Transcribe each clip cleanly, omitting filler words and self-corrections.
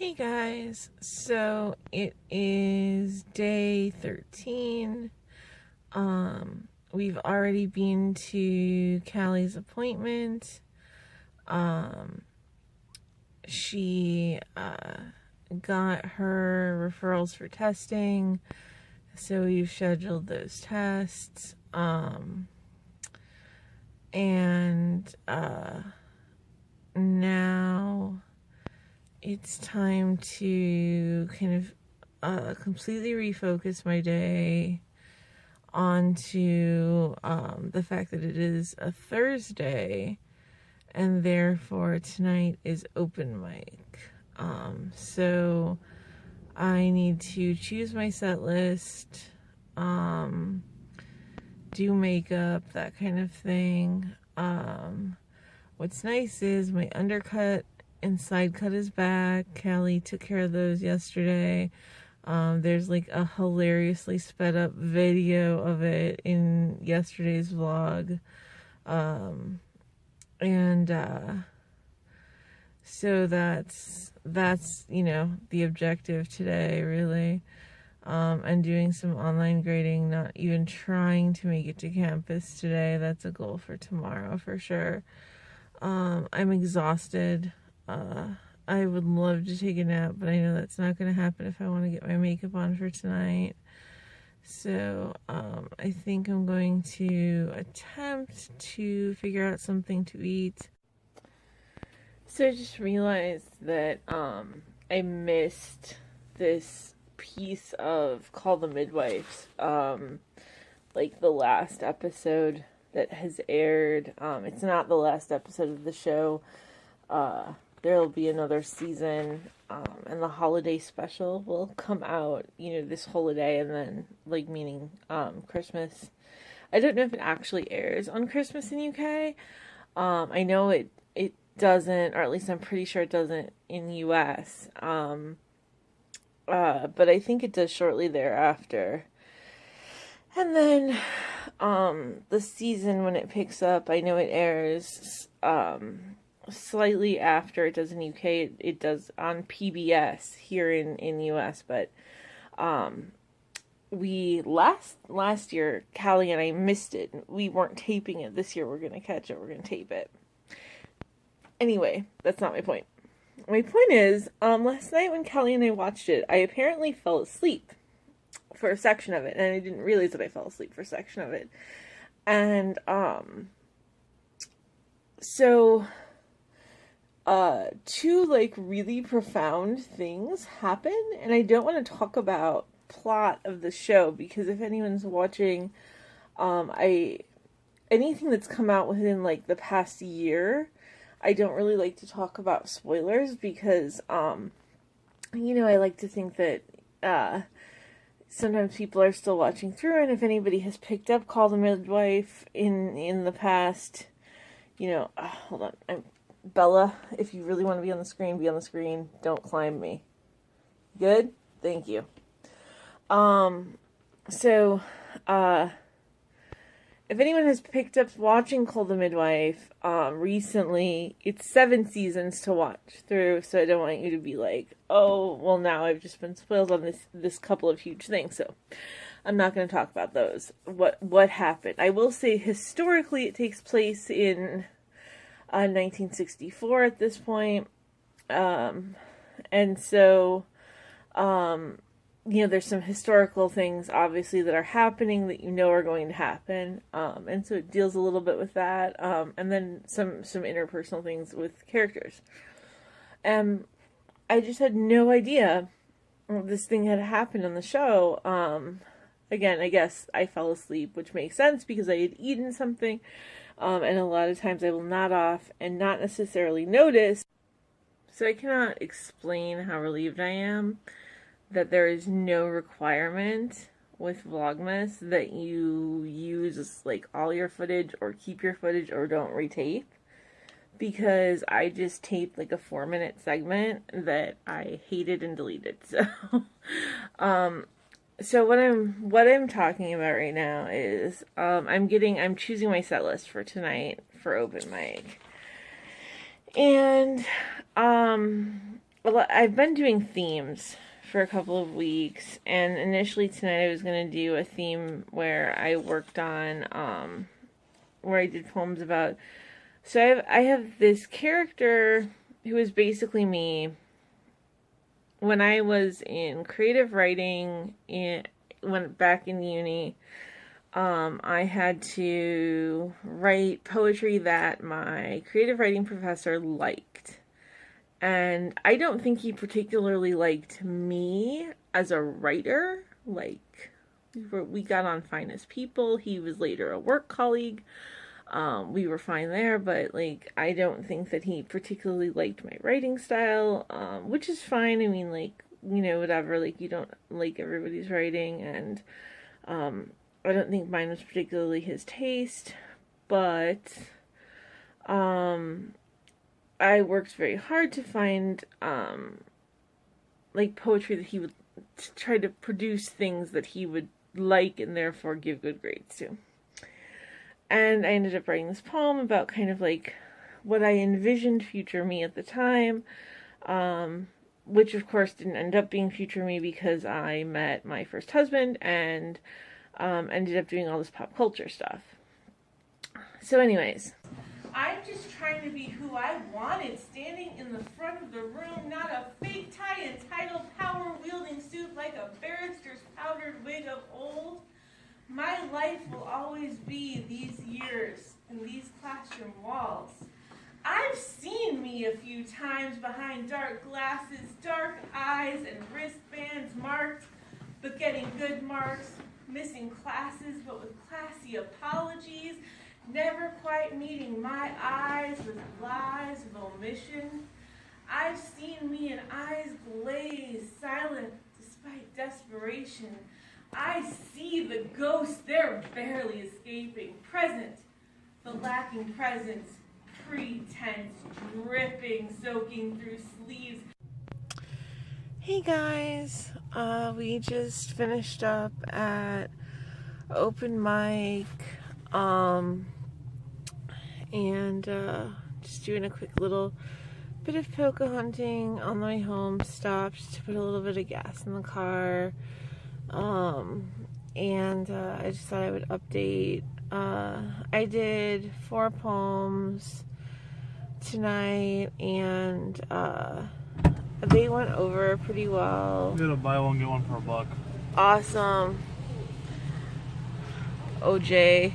Hey guys, so it is day 13. We've already been to Callie's appointment. She got her referrals for testing, so we've scheduled those tests. And now it's time to kind of completely refocus my day onto the fact that it is a Thursday and therefore tonight is open mic. So I need to choose my set list, do makeup, that kind of thing. What's nice is my undercut and side cut is back. Callie took care of those yesterday. There's like a hilariously sped up video of it in yesterday's vlog. So that's the objective today, really. I'm doing some online grading, not even trying to make it to campus today. That's a goal for tomorrow for sure. I'm exhausted. I would love to take a nap, but I know that's not going to happen if I want to get my makeup on for tonight. So, I think I'm going to attempt to figure out something to eat. So I just realized that, I missed this piece of Call the Midwives, like the last episode that has aired. It's not the last episode of the show. There'll be another season, and the holiday special will come out, this holiday, and then, meaning, Christmas. I don't know if it actually airs on Christmas in UK. I know it doesn't, or at least I'm pretty sure it doesn't in US. But I think it does shortly thereafter. And then, the season, when it picks up, I know it airs, slightly after it does in UK. It does on PBS here in US, but we last year, Callie and I missed it. We weren't taping it. This year we're gonna catch it. We're gonna tape it. Anyway, that's not my point. My point is, last night when Callie and I watched it, I apparently fell asleep for a section of it, and I didn't realize that I fell asleep for a section of it. And so two really profound things happen, and I don't want to talk about plot of the show because if anyone's watching, anything that's come out within the past year, I don't really like to talk about spoilers because I like to think that sometimes people are still watching through, and if anybody has picked up Call the Midwife in the past, hold on, Bella, if you really want to be on the screen, be on the screen. Don't climb me. Good? Thank you. If anyone has picked up watching Call the Midwife, recently, it's 7 seasons to watch through, so I don't want you to be like, oh, well now I've just been spoiled on this couple of huge things, so I'm not going to talk about those. What happened? I will say, historically, it takes place in 1964 at this point, and so, there's some historical things, obviously, that are happening that are going to happen, and so it deals a little bit with that, and then some interpersonal things with characters. I just had no idea this thing had happened on the show. Again, I guess I fell asleep, which makes sense because I had eaten something, and a lot of times I will nod off and not necessarily notice. So I cannot explain how relieved I am that there is no requirement with Vlogmas that you use all your footage or keep your footage or don't retape, because I just taped a 4-minute segment that I hated and deleted. So what I'm talking about right now is I'm choosing my set list for tonight for open mic. And well, I've been doing themes for a couple of weeks, and initially tonight I was going to do a theme where I worked on, where I did poems about, so I have this character who is basically me when I was in creative writing, when back in uni. I had to write poetry that my creative writing professor liked. And I don't think he particularly liked me as a writer. Like, we got on fine as people. He was later a work colleague. We were fine there, but like, I don't think that he particularly liked my writing style, which is fine. I mean, like, you know, whatever. Like, you don't like everybody's writing, and I don't think mine was particularly his taste, but I worked very hard to find like poetry that he would try to produce things that he would like and therefore give good grades to. And I ended up writing this poem about kind of like what I envisioned future me at the time, which of course didn't end up being future me because I met my first husband and ended up doing all this pop culture stuff. So anyways, I'm just trying to be who I wanted, standing in the front of the room, not a fake tie and title power-wielding suit like a barrister's powdered wig of old. My life will always be these years and these classroom walls. I've seen me a few times behind dark glasses, dark eyes, and wristbands marked, but getting good marks, missing classes, but with classy apologies, never quite meeting my eyes with lies of omission. I've seen me in eyes glaze, silent despite desperation. I see the ghosts, they're barely escaping, present, but lacking presence, pretense, dripping, soaking through sleeves. Hey guys, we just finished up at open mic, and just doing a quick little bit of polka hunting on the way home. Stopped to put a little bit of gas in the car, and I just thought I would update. I did 4 poems tonight, and they went over pretty well. We got a buy one get one for $1. Awesome. OJ.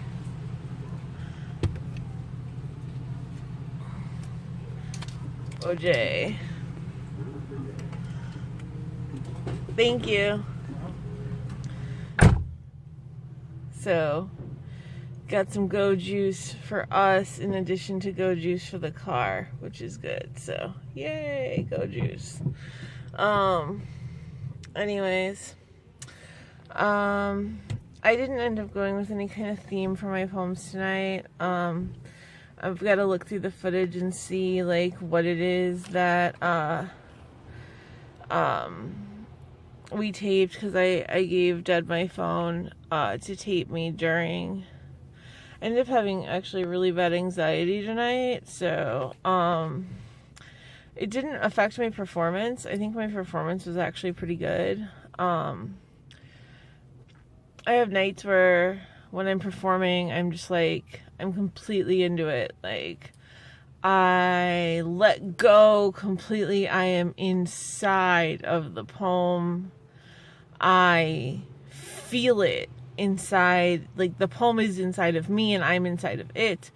OJ. Thank you. So, got some Go Juice for us in addition to Go Juice for the car, which is good. So, yay, Go Juice. Anyways, I didn't end up going with any kind of theme for my poems tonight. I've got to look through the footage and see like what it is that we taped, because I gave Dad my phone to tape me during. I ended up having actually really bad anxiety tonight, so it didn't affect my performance. I think my performance was actually pretty good. I have nights where when I'm performing, I'm just like, I'm completely into it. Like, I let go completely. I am inside of the poem. I feel it inside. Like, the poem is inside of me and I'm inside of it.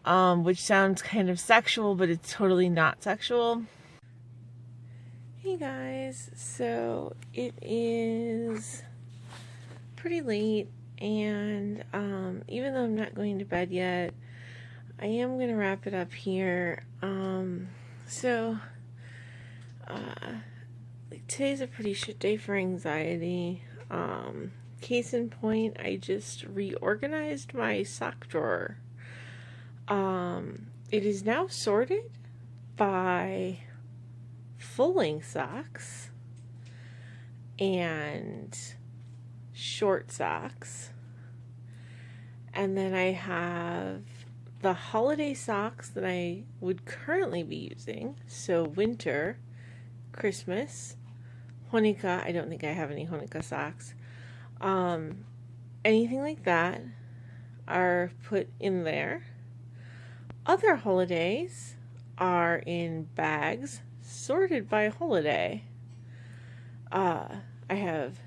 Which sounds kind of sexual, but it's totally not sexual. Hey guys, so it is pretty late, and even though I'm not going to bed yet, I am going to wrap it up here. Like, today's a pretty shit day for anxiety. Case in point, I just reorganized my sock drawer. It is now sorted by full-length socks and short socks, and then I have the holiday socks that I would currently be using, so winter, Christmas, Hanukkah. I don't think I have any Hanukkah socks. Anything like that are put in there. Other holidays are in bags sorted by holiday. I have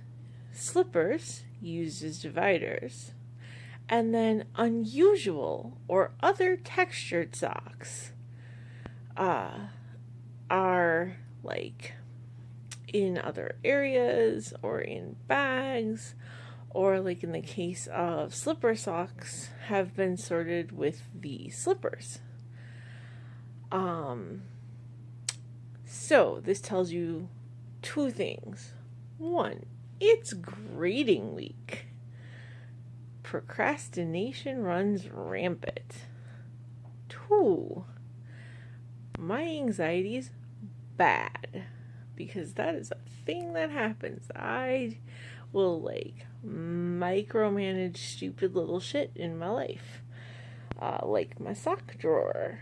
slippers used as dividers, and then unusual or other textured socks are like in other areas or in bags, or like in the case of slipper socks, have been sorted with the slippers. So this tells you two things. One, it's grading week. Procrastination runs rampant. Two, my anxiety's bad, because that is a thing that happens. I will like micromanage stupid little shit in my life, like my sock drawer.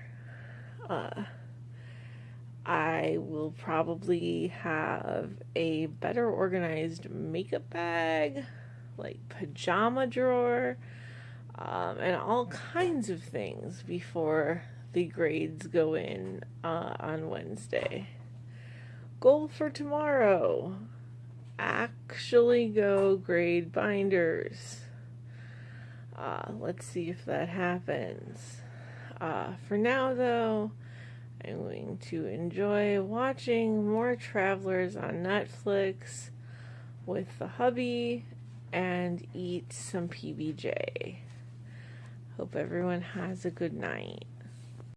I will probably have a better organized makeup bag, like pajama drawer, and all kinds of things before the grades go in on Wednesday. Goal for tomorrow: actually go grade binders. Let's see if that happens. For now, though, I'm going to enjoy watching more Travelers on Netflix with the hubby and eat some PBJ. Hope everyone has a good night.